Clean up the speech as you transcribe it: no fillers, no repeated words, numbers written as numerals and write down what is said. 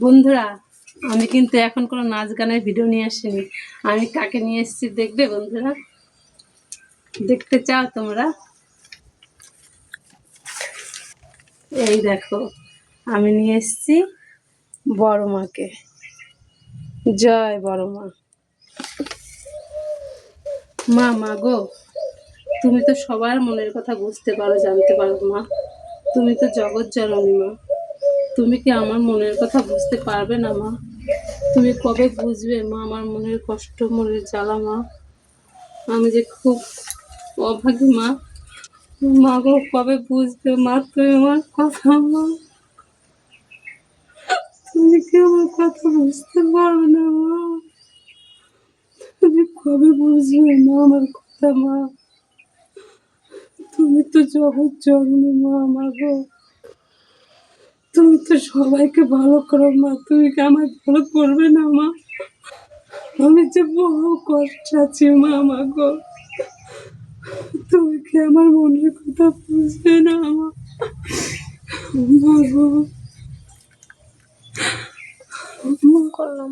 বন্ধুরা, আমি কিন্তু এখন কোনো নাচ গানের ভিডিও নিয়ে আসিনি। আমি কাকে নিয়ে এসেছি দেখবে বন্ধুরা? দেখতে চাও তোমরা? এই দেখো, আমি নিয়ে এসেছি বড় মাকে। জয় বড় মা। মা, মা গো, তুমি তো সবার মনের কথা বুঝতে পারো, জানতে পারো মা। তুমি তো জগৎ জননী মা। তুমি কি আমার মনের কথা বুঝতে পারবে না মা? তুমি কবে বুঝবে মা আমার মনের কষ্ট, মনের জ্বালা মা? আমি যে খুব অভাগী মা। মা গো, কবে বুঝবে মা তুমি আমার কথা মা? তুমি কি আমার কথা বুঝতে পারবে না মা? তুমি কবে বুঝবে মা আমার কথা মা? তুমি তো জগৎ জননী মা, মা গো। তুমি তো সবাইকে ভালো করো মা, তুমি কি আমায় ভালো করবে না মা? আমি যে বহু কষ্ট আছি মা, মা গো। তুমি কি আমার মনের কথা বুঝবে না মা? মা গো, করলাম।